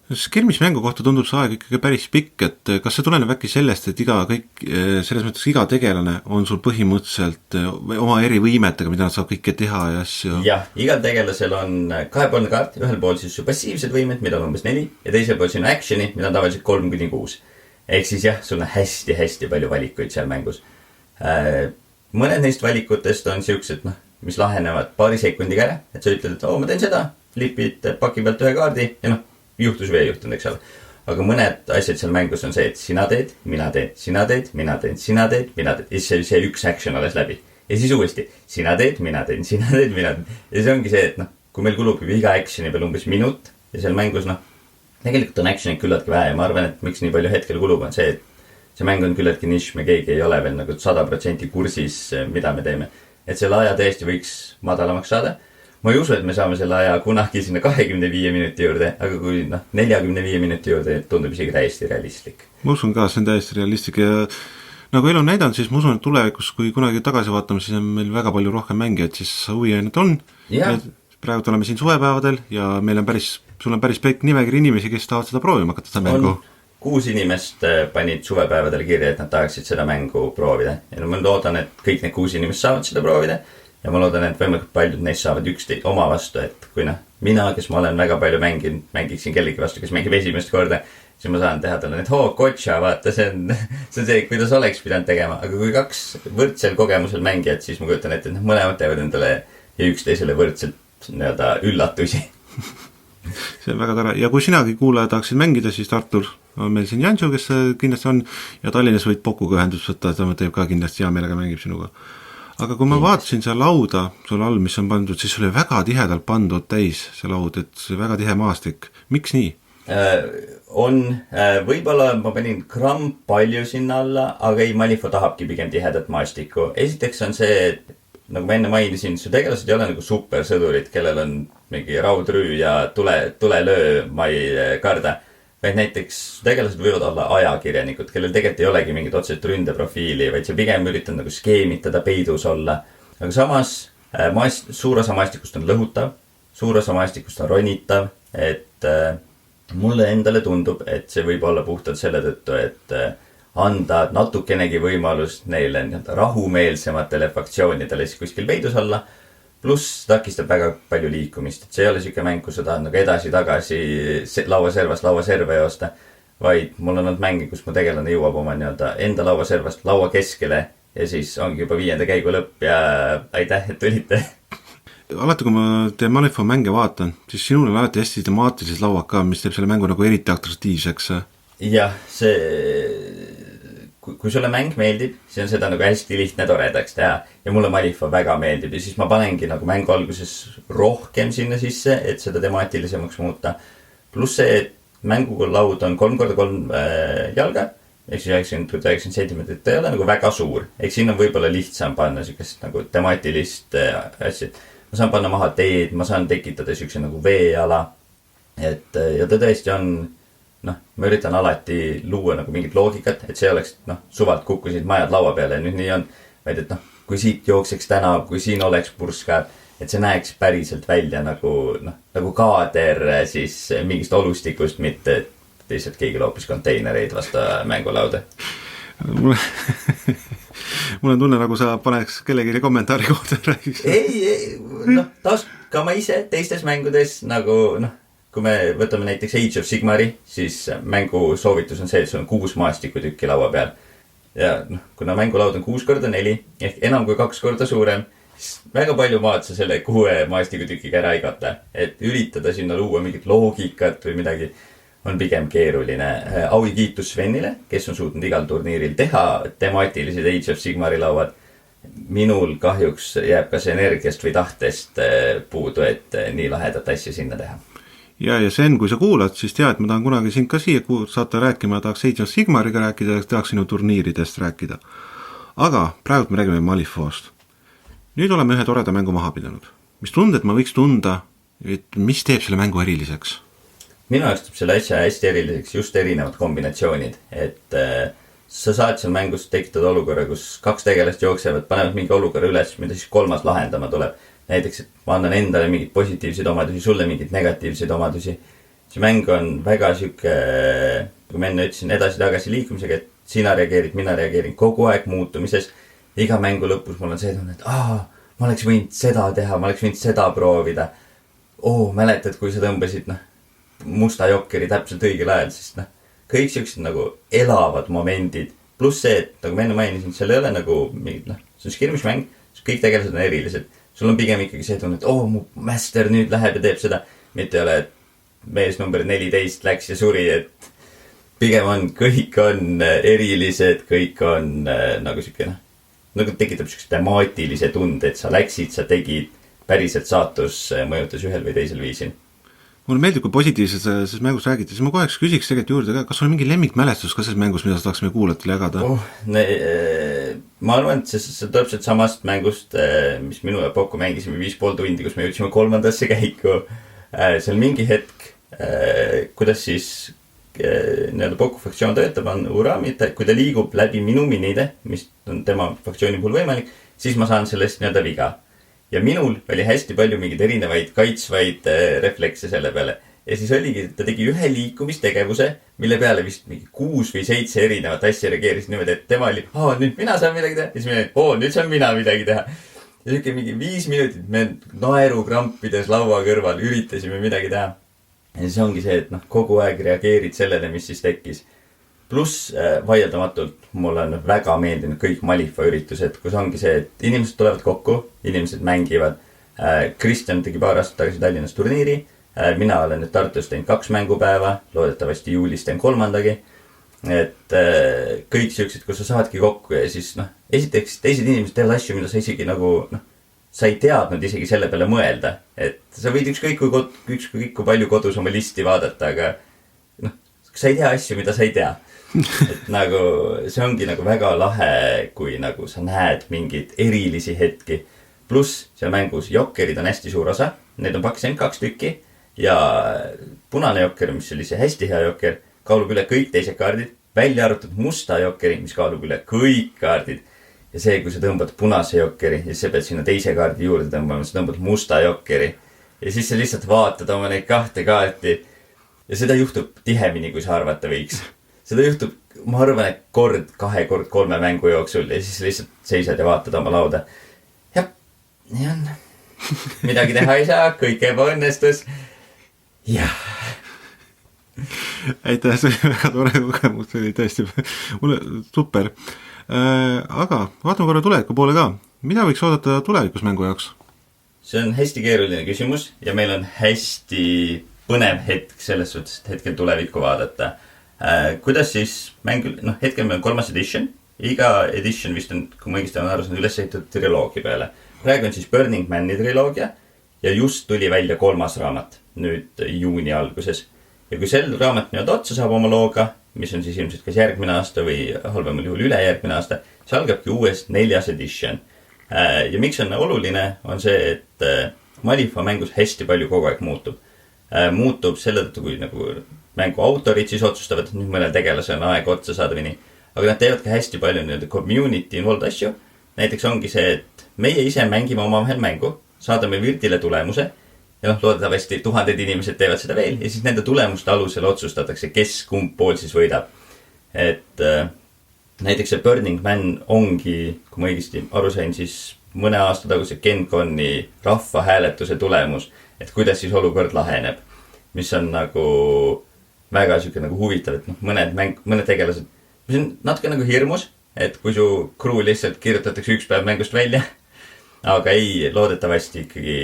Skirmismängu kohta tundub see aeg ikkagi päris pikk, et kas see tuleneb äkki sellest, et selles mõttes iga tegelane on sul põhimõtteliselt oma eri võimetega, mida nad saab kõike teha ja asju? Jah, igal tegelasel on kahepoolne kaart, ühel pool siis su passiivsed võimed, mida on umbes 4, ja teisel pool sinu actioni, mida on tavaliselt 3-6. Ehk siis jah, sul on hästi-hästi palju valikuid seal mängus. Mõned neist valikutest on siuksed, mis lahenevad paari sekundiga ära, et sa ütled, et ma teen seda, lipid paki pealt ühe kaardi ja juhtus või ei juhtunud, eks ole. Aga mõned asjad seal mängus on see, et sina teed, mina teen, sina teed, mina teen, sina teed, mina teed. Ja siis see üks action alles läbi. Ja siis uuesti, sina teed, mina teen, sina teed, mina teen. Ja see ongi see, et kui meil kulub juba iga actioni peal umbes minut ja seal mängus, tegelikult on actionid küllaltki vähe ja ma arvan, et miks nii palju hetkel kulub on see, et see mäng on küllaltki nišš, me keegi ei ole veel 100% kursis, mida me teeme. Et selle aja tõesti võiks madalamaks saada. Ma ei usu, et me saame selle aja kunagi sinna 25 minuti juurde, aga kui 45 minuti juurde tundub isegi täiesti realistlik. Ma usun ka, see on täiesti realistlik ja nagu elu on näidanud, siis ma usun, et tulevikus, kui kunagi tagasi vaatame, siis on meil väga palju rohkem mängijaid, siis huvi ainult on. Praegu oleme siin suvepäevadel ja meil on sul on päris pikk nimekiri inimesi, kes tahavad seda proovima hakata seda mängu. 6 inimest panid suvepäevadel kirja, et nad tahaksid seda mängu proovida. Ja ma loodan, et kõik need 6 inimest saavad seda proovida. Ja ma loodan, et võimalikult paljud neist saavad üksteist oma vastu, et kui mina, kes ma olen väga palju mängiksin kellegi vastu, kes mängib esimest korda, siis ma saan teha talle, et kotša, vaata, see on see, kuidas oleks pidanud tegema. Aga kui 2 võrdsel kogemusel mängijad, siis ma kujutan ette, et mõlemad teevad endale ja üksteisele võrdselt üllatusi. See on väga tore. Ja kui sinagi kuulaja tahaksid mängida, siis Artur on meil siin Jansu, kes kindlasti on, ja Tallinnas võid Pokuga ühendust võtta, ta teeb ka kindlasti hea meelega mängib sinuga. Aga kui ma vaatasin seal lauda, sul all, mis on pandud, siis oli väga tihedalt pandud täis see laud, et see väga tihe maastik. Miks nii? Võib-olla ma panin gramm palju sinna alla, aga ei, Malifaux tahabki pigem tihedat maastikku. Esiteks on see, nagu ma enne mainisin, su tegelased ei ole nagu supersõdurid, kellel on mingi raudrüü ja tulelöö, ma ei karda. Vaid näiteks tegelased võivad olla ajakirjanikud, kellel tegelikult ei olegi mingit otseselt ründeprofiili, vaid see pigem üritab nagu skeemitada, peidus olla. Aga samas suur osa maastikust on lõhutav, suur osa maastikust on ronitav, et mulle endale tundub, et see võib olla puhtalt selle tõttu, et anda natukenegi võimalust neile rahumeelsematele faktsioonidele siis kuskil peidus olla. Pluss takistab väga palju liikumist, et see ei ole siuke mäng, kus sa tahad nagu edasi-tagasi lauaserve joosta, vaid mul on olnud mängi, kus mu tegelane jõuab oma enda lauaservast laua keskele ja siis ongi juba 5. käigu lõpp ja aitäh, et tulite. Alati, kui ma teie Malifaux mänge vaatan, siis sinul on alati hästi temaatilised lauad ka, mis teeb selle mängu nagu eriti atraktiivseks. Jah, kui sulle mäng meeldib, siis on seda nagu hästi lihtne toredaks teha ja mulle Malifaux väga meeldib ja siis ma panengi nagu mängu alguses rohkem sinna sisse, et seda temaatilisemaks muuta. Pluss see, et mängulaud on 3x3 jalga, ehk siis 90 cm, ta ei ole nagu väga suur. Ehk siin on võib-olla lihtsam panna siukest nagu temaatilist asja. Ma saan panna maha teed, ma saan tekitada siukse nagu veeala, ja ta tõesti on ma üritan alati luua nagu mingit loogikat, et see oleks, suvalt kukkusid majad laua peale ja nüüd nii on, vaid et kui siit jookseks tänav, kui siin oleks purskad, et see näeks päriselt välja nagu kaader siis mingist olustikust, mitte lihtsalt keegi loopis konteinereid vastu mängulauda. Mul on tunne, nagu sa paneks kellegi kommentaari kohta räägiks. Ei, taas ka ma ise teistes mängudes nagu, kui me võtame näiteks Age of Sigmari, siis mängu soovitus on see, et sul on 6 maastikutükki laua peal. Ja kuna mängulaud on 6x4 ehk enam kui 2 korda suurem, siis väga palju maad sa selle 6 maastikutükiga ära ei kata. Et üritada sinna luua mingit loogikat või midagi on pigem keeruline. Au ja kiitus Svenile, kes on suutnud igal turniiril teha temaatilised Age of Sigmari lauad. Minul kahjuks jääb kas energiast või tahtest puudu, et nii lahedat asja sinna teha. Ja Sven, kui sa kuulad, siis tead, ma tahan kunagi sind ka siia saata rääkima, tahaks Age of Sigmariga rääkida ja tahaks sinu turniiridest rääkida. Aga praegu me räägime Malifaust. Nüüd oleme ühe toreda mängu maha pidanud. Mis tunded ma võiks tunda, et mis teeb selle mängu eriliseks? Minu jaoks teeb selle asja hästi eriliseks just erinevad kombinatsioonid, et sa saad seal mängus tekitada olukorra, kus 2 tegelast jooksevad, panevad mingi olukorra üles, mida siis 3. lahendama tuleb. Näiteks, et ma annan endale mingid positiivseid omadusi, sulle mingid negatiivseid omadusi. See mäng on väga süke, kui ma enne ütlesin, edasi-tagasi liikumisega, et sina reageerid, mina reageerin kogu aeg muutumises. Iga mängu lõpus mul on see tunne, et ma oleks võinud seda teha, ma oleks võinud seda proovida. Mäletad, kui sa tõmbasid musta jokkeri täpselt õigel ajal, sest kõik sellised nagu elavad momendid. Pluss see, et nagu ma enne mainisin, seal ei ole nagu mingid, see on skirmismäng, kõik tegelased on erilised. Sul on pigem ikkagi see tunne, et mu master nüüd läheb ja teeb seda. Mitte ei ole, et mees number 14 läks ja suri, et pigem on, kõik on erilised, kõik on nagu siukene, nagu tekitab siukse temaatilise tunde, et sa läksid, sa tegid, päriselt saatus mõjutas ühel või teisel viisil. Mulle meeldib, kui positiivselt selles mängus räägiti, siis ma kohe küsiks tegelikult juurde, kas on mingi lemmikmälestus ka selles mängus, mida sa tahaksime kuulajatele jagada? Ma arvan, et see tuleb sealt samast mängust, mis minu ja Poku mängisime 5,5 tundi, kus me jõudsime 3. käiku. Seal mingi hetk, kuidas siis Poku faktsioon töötab, on Urami, kui ta liigub läbi minu minide, mis on tema faktsiooni puhul võimalik, siis ma saan sellest viga. Ja minul oli hästi palju mingid erinevaid kaitsvaid reflekse selle peale. Ja siis oligi, ta tegi ühe liikumistegevuse, mille peale vist mingi 6 või 7 erinevat asja reageeris niimoodi, et tema oli, nüüd mina saan midagi teha. Ja siis me nüüd saan mina midagi teha. Ja siuke mingi 5 minutit me naerukrampides laua kõrval üritasime midagi teha. Ja siis ongi see, et kogu aeg reageerid sellele, mis siis tekkis. Pluss vaieldamatult mulle on väga meeldinud kõik Malifa üritused, kus ongi see, et inimesed tulevad kokku, inimesed mängivad. Kristjan tegi paar aastat tagasi Tallinnas turniiri. Mina olen nüüd Tartus teinud 2 mängupäeva, loodetavasti juulis teen 3. Et kõik siuksed, kus sa saadki kokku ja siis esiteks teised inimesed teevad asju, mida sa isegi sa ei teadnud isegi selle peale mõelda. Et sa võid ükskõik kui palju kodus oma listi vaadata, aga sa ei tea asju, mida sa ei tea. Et see ongi väga lahe, kui sa näed mingid erilisi hetki. Pluss seal mängus jokkerid on hästi suur osa. Need on pakkunud 2 tükki. Ja punane jokker, mis oli see hästi hea jokker, kaalub üle kõik teised kaardid. Välja arvatud musta jokkeri, mis kaalub üle kõik kaardid. Ja see, kui sa tõmbad punase jokkeri, ja sa pead sinna teise kaardi juurde tõmbama, sa tõmbad musta jokkeri. Ja siis sa lihtsalt vaatad oma neid 2 kaarti. Ja seda juhtub tihemini, kui sa arvata võiks. Seda juhtub, ma arvan, et 2 kord 3 mängu jooksul ja siis lihtsalt seisad ja vaatad oma lauda. Jah, nii on. Midagi teha ei saa, kõik ebaõnnestus. Jah. Aitäh, see oli väga tore kogemus, see oli tõesti mulle super. Aga vaatame korra tuleviku poole ka. Mida võiks oodata tulevikus mängu jaoks? See on hästi keeruline küsimus ja meil on hästi põnev hetk selles suhtes, et hetkel tulevikku vaadata. Kuidas siis mängul, hetkel meil on 3. edition. Iga edition vist on, kui ma õigesti olen aru saanud, üles ehitatud triloogia peale. Praegu on siis Burning Mani triloogia ja just tuli välja 3. raamat nüüd juuni alguses. Ja kui sel raamat otsa saab oma looga, mis on siis ilmselt kas järgmine aasta või halvemal juhul ülejärgmine aasta, see algabki uuest 4. edition. Ja miks on oluline, on see, et Malifa mängus hästi palju kogu aeg muutub. Muutub selle tõttu, kui mängu autorid siis otsustavad, et nüüd mõnel tegelase on aeg otsa saada või nii. Aga nad teevad ka hästi palju community involved asju. Näiteks ongi see, et meie ise mängime omavahel mängu, saadame Virtile tulemuse ja loodetavasti 1000 inimesed teevad seda veel ja siis nende tulemuste alusel otsustatakse, kes kumb pool siis võidab. Et näiteks see Burning Man ongi, kui ma õigesti aru sain, siis mõne aasta taguse GenConi rahvahääletuse tulemus, et kuidas siis olukord laheneb. mis on nagu väga siuke nagu huvitav, et noh, mõned tegelased, mis on natuke nagu hirmus, et kui su crew lihtsalt kirjutatakse üks päev mängust välja, aga ei, loodetavasti ikkagi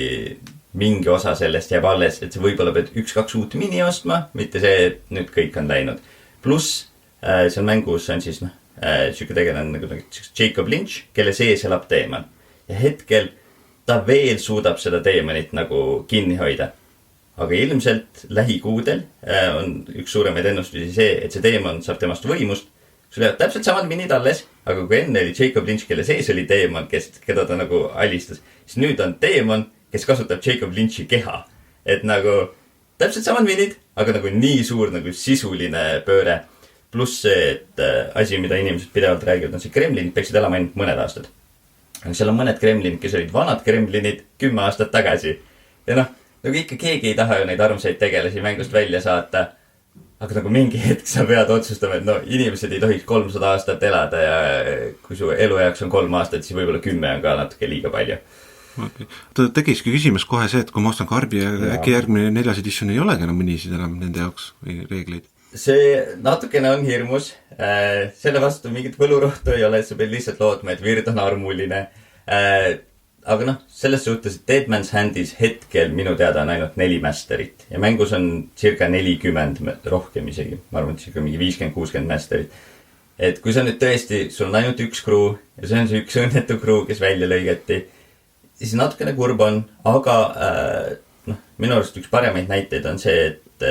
mingi osa sellest jääb alles, et sa võib-olla pead 1-2 uut mini ostma, mitte see, et nüüd kõik on läinud. Pluss seal mängus on siis siuke tegelane nagu Jacob Lynch, kelle sees elab teeman. Ja hetkel ta veel suudab seda teemanit nagu kinni hoida. Aga ilmselt lähikuudel on üks suuremaid ennustusi see, et see teeman saab temast võimust. Sul jäävad täpselt samad minid alles, aga kui enne oli Jacob Lynch, kelle sees oli teeman, keda ta nagu alistas, siis nüüd on teeman, kes kasutab Jacob Lynchi keha. Et nagu täpselt samad minid, aga nagu nii suur nagu sisuline pööre. Pluss see, et asi, mida inimesed pidevalt räägivad, on see Kremlinid peaksid elama ainult mõned aastad. Aga seal on mõned Kremlinid, kes olid vanad Kremlinid 10 aastat tagasi. Ja noh, nagu ikka keegi ei taha ju neid armsaid tegelasi mängust välja saata. Aga nagu mingi hetk sa pead otsustama, et no inimesed ei tohiks 300 aastat elada ja kui su eluajaks on 3 aastat, siis võib-olla 10 on ka natuke liiga palju. Okay. Ta tegiski küsimus kohe see, et kui ma ostan karbi ja äkki järgmine 4. edition ei olegi enam mõnisid enam nende jaoks või reegleid. See natukene on hirmus. Selle vastu mingit võlurohtu ei ole, sa pead lihtsalt lootma, et Vird on armuline. Aga noh, selles suhtes, et Dead Man's Handis hetkel minu teada on ainult 4 masterit. Ja mängus on circa 40 rohkem isegi. Ma arvan, et circa mingi 50-60 masterit. Et kui sa nüüd tõesti, sul on ainult üks crew ja see on see üks õnnetu crew, kes välja lõigati, siis natukene kurb on, aga minu arust üks paremaid näiteid on see, et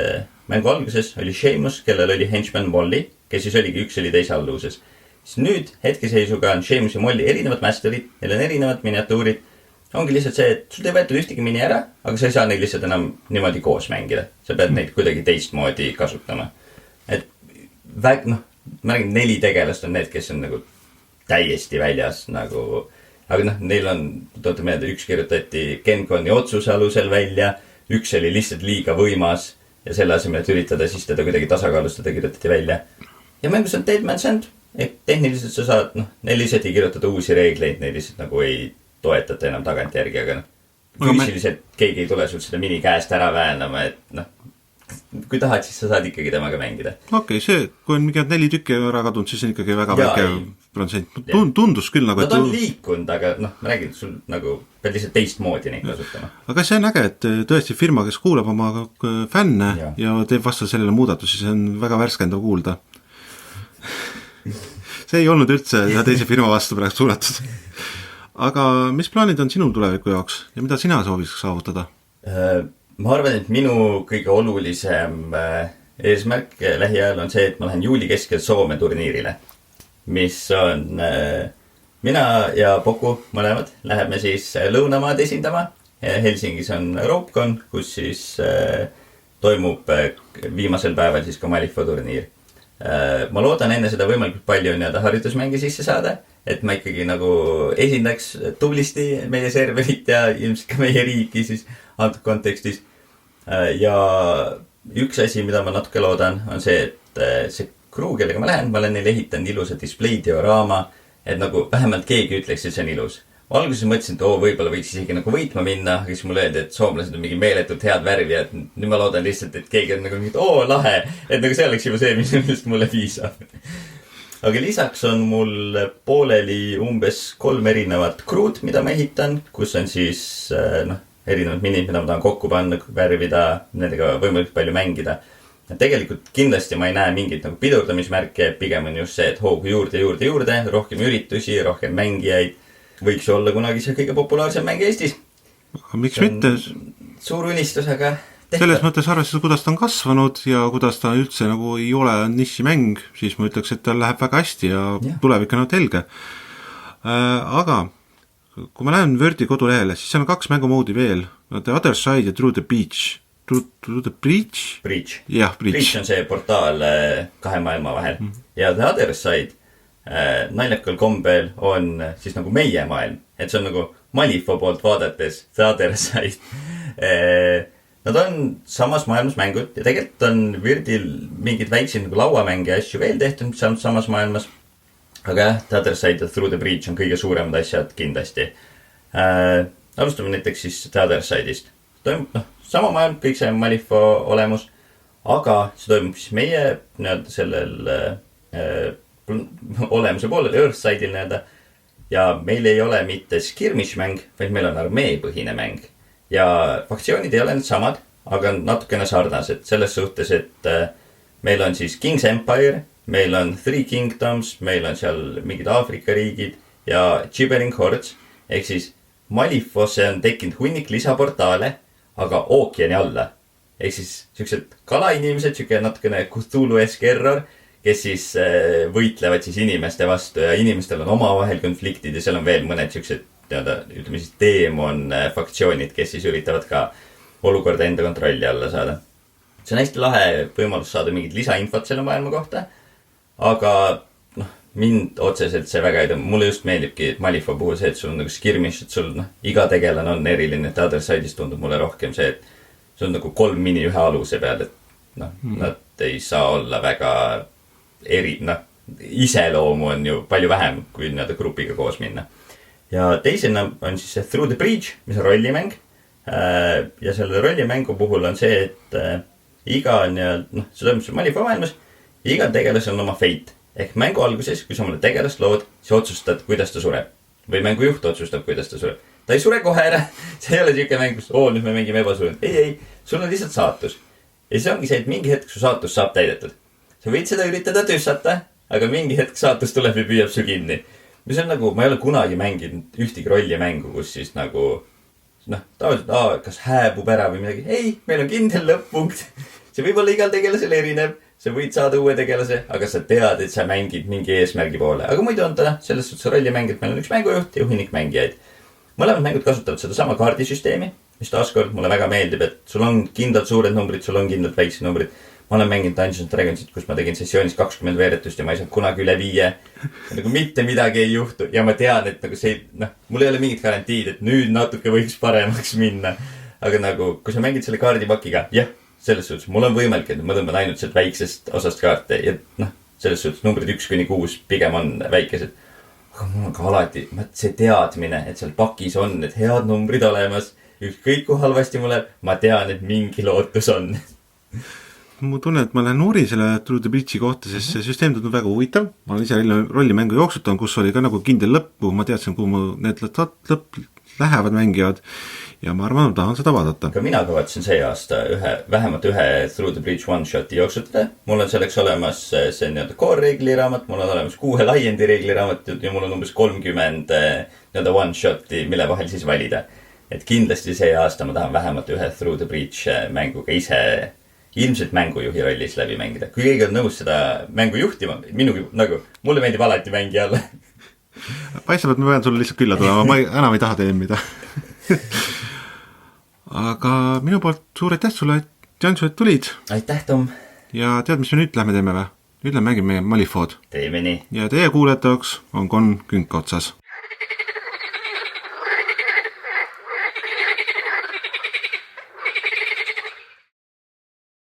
mängu alguses oli Seamus, kellel oli henchman Molly, kes siis oligi üks oli teise alluuses. Siis nüüd hetkeseisuga on Seamus ja Molly erinevad masterid, neil on erinevad miniatuurid. Ongi lihtsalt see, et sul ei võetud ühtegi mini ära, aga sa ei saa neid lihtsalt enam niimoodi koos mängida. Sa pead neid kuidagi teistmoodi kasutama. Et ma räägin 4 tegelast on need, kes on nagu täiesti väljas nagu. Aga noh, neil on, toote meelde, üks kirjutati Genconi otsuse alusel välja, üks oli lihtsalt liiga võimas ja selle asemel, et üritada siis teda kuidagi tasakaalustada, kirjutati välja. Ja mängus on Dead Man's Hand, et tehniliselt sa saad, neil lihtsalt ei kirjutada uusi reegleid, neil lihtsalt nagu ei toetata enam tagantjärgi, aga füüsiliselt keegi ei tule sul seda mini käest ära väänama, et kui tahad, siis sa saad ikkagi temaga mängida. Okei, see, kui on mingi 4 tükki ära kadunud, siis on ikkagi väga väike protsent. Tundus küll nagu... Nad on liikunud, aga ma räägin, sul nagu pead lihtsalt teistmoodi neid kasutama. Aga see on äge, et tõesti firma, kes kuulab oma fänne ja teeb vastu sellele muudatusi, see on väga värskendav kuulda. See ei olnud üldse teise firma vastu praegu suunatud. Aga mis plaanid on sinu tuleviku jaoks ja mida sina sooviks saavutada? Ma arvan, et minu kõige olulisem eesmärk lähiajal on see, et ma lähen juuli keskel Soome turniirile, mis on mina ja Poku mõlemad läheme siis Lõunamaad esindama. Helsingis on Ropecon, kus siis toimub viimasel päeval siis ka Malifaux turniir. Ma loodan enne seda võimalikult palju harjutusmänge sisse saada, et ma ikkagi nagu esindaks tublisti meie serverit ja ilmselt ka meie riiki siis antud kontekstis. Ja üks asi, mida ma natuke loodan, on see, et see crew, kellega ma olen neile ehitanud ilusa display dioraama, et nagu vähemalt keegi ütleks, et see on ilus. Ma alguses mõtlesin, et võib-olla võiks isegi nagu võitma minna, aga siis mulle öeldi, et soomlased on mingi meeletult head värvi, et nüüd ma loodan lihtsalt, et keegi on nagu mingi, lahe, et nagu see oleks juba see, millest mulle piisab. Aga lisaks on mul pooleli umbes 3 erinevat crew'd, mida ma ehitan, kus on siis erinevad minid, mida ma tahan kokku panna, värvida, nendega võimalikult palju mängida. Ja tegelikult kindlasti ma ei näe mingit nagu pidurdamismärke, pigem on just see, et hoogu juurde, rohkem üritusi, rohkem mängijaid. Võiks olla kunagi see kõige populaarsem mäng Eestis. Aga miks mitte? Suur unistus, aga tehtav. Selles mõttes arvestades, kuidas ta on kasvanud ja kuidas ta üldse nagu ei ole niši mäng, siis ma ütleks, et ta läheb väga hästi ja tulevik on helge. Aga kui ma lähen Wordi kodulehele, siis seal on 2 mängumoodi veel. The Other Side ja Through the Breach. Through the Breach? Breach. Jah, Breach. Breach on see portaal 2 maailma vahel. Ja The Other Side naljakal kombel on siis nagu meie maailm. Et see on nagu Malifaux poolt vaadates The Other Side. Nad on samas maailmas mängud ja tegelikult on Virdil mingid väikseid nagu lauamänge ja asju veel tehtud samas maailmas. Aga The Other Side ja Through the Breach on kõige suuremad asjad kindlasti. Alustame näiteks siis The Other Side'ist. toimub sama maailm, kõik see Malifo olemus, aga see toimub siis meie nii-öelda sellel olemuse poolel, Earthside'il nii-öelda. Ja meil ei ole mitte skirmish-mäng, vaid meil on armeepõhine mäng. Ja faktsioonid ei ole need samad, aga natukene sarnased selles suhtes, et meil on siis King's Empire, meil on Three Kingdoms, meil on seal mingid Aafrika riigid ja Gibbering Hordes. Ehk siis Malifosse on tekkinud hunnik lisaportaale, aga ookeani alla. Ehk siis siuksed kalainimesed, siuke natukene Cthulhu-esk error, kes siis võitlevad siis inimeste vastu ja inimestel on omavahel konfliktid ja seal on veel mõned siuksed, ütleme siis deemon faktsioonid, kes siis üritavad ka olukorda enda kontrolli alla saada. See on hästi lahe võimalus saada mingit lisainfot selle maailma kohta, aga mind otseselt see väga ei tõmba. Mulle just meeldibki Malifo puhul see, et sul on nagu skirmish, et sul iga tegelane on eriline, et Other Side'is tundub mulle rohkem see, et sul on nagu 3 mini ühe aluse peal, et nad ei saa olla väga iseloomu on ju palju vähem, kui nii-öelda grupiga koos minna. Ja teisena on siis see Through the Breach, mis on rollimäng. Ja selle rollimängu puhul on see, et iga nii-öelda, see toimub see Malifo maailmas, ja iga tegelas on oma fate. Ehk mängu alguses, kui sa mulle tegelast lood, siis otsustad, kuidas ta sureb. Või mängujuht otsustab, kuidas ta sureb. Ta ei sure kohe ära, see ei ole siuke mäng, kus nüüd me mängime ebasurnud. Ei, sul on lihtsalt saatus. Ja see ongi see, et mingi hetk su saatus saab täidetud. Sa võid seda üritada tüssata, aga mingi hetk saatus tuleb ja püüab su kinni. Mis on nagu, ma ei ole kunagi mänginud ühtegi rollimängu, kus siis nagu, tavaliselt, kas hääbub ära või midagi. Ei, meil on kindel lõpp-punkt. See võib olla igal tegelasel erinev. Sa võid saada uue tegelase, aga sa tead, et sa mängid mingi eesmärgi poole. Aga muidu on ta selles suhtes rollimäng, et meil on üks mängujuht ja hunnik mängijaid. Mõlemad mängud kasutavad seda sama kaardisüsteemi, mis taaskord mulle väga meeldib, et sul on kindlalt suured numbrid, sul on kindlalt väiksed numbrid. Ma olen mänginud Dungeons & Dragonsit, kus ma tegin sessioonis 20 veeretust ja ma ei saanud kunagi üle 5. Nagu mitte midagi ei juhtu. Ja ma tean, et nagu see, mul ei ole mingit garantiid, et nüüd natuke võiks paremaks minna. Aga nagu, kui sa mängid selle kaardipakiga, jah, selles suhtes, mul on võimalik, et ma tõmban ainult sealt väiksest osast kaarte ja selles suhtes numbrid 1-6 pigem on väikesed. Aga mul on ka alati, see teadmine, et seal pakis on need head numbrid olemas, ükskõik kui halvasti mulle, ma tean, et mingi lootus on. Mu tunne, et ma lähen uuri selle Through the Breachi kohta, sest see süsteem tundub väga huvitav. Ma olen ise rollimängu jooksutan, kus oli ka nagu kindel lõppu. Ma teadsin, kuhu need lõpp lähevad mängivad ja ma arvan, tahan seda vaadata. Ka mina kavatsen see aasta vähemalt ühe Through the Breach one-shoti jooksutada. Mul on selleks olemas see nii-öelda core reegliraamat, mul on olemas 6 laiendi reegliraamat ja mul on umbes 30 nii-öelda one-shoti, mille vahel siis valida. Et kindlasti see aasta ma tahan vähemalt ühe Through the Breach mänguga ise ilmselt mängujuhi rollis läbi mängida. Kui keegi on nõus seda mängu juhtima, mulle meeldib alati mängi alla. Paistab, et ma pean sulle lihtsalt külla tulema, ma enam ei taha teemida. Aga minu poolt suur aitäh sulle, Jansu, et tulid. Aitäh, Tom. Ja tead, mis me nüüd lähme teeme või? Nüüd lähme mängime Malifod. Teeme nii. Ja teie kuulajateks on Kon Künk otsas.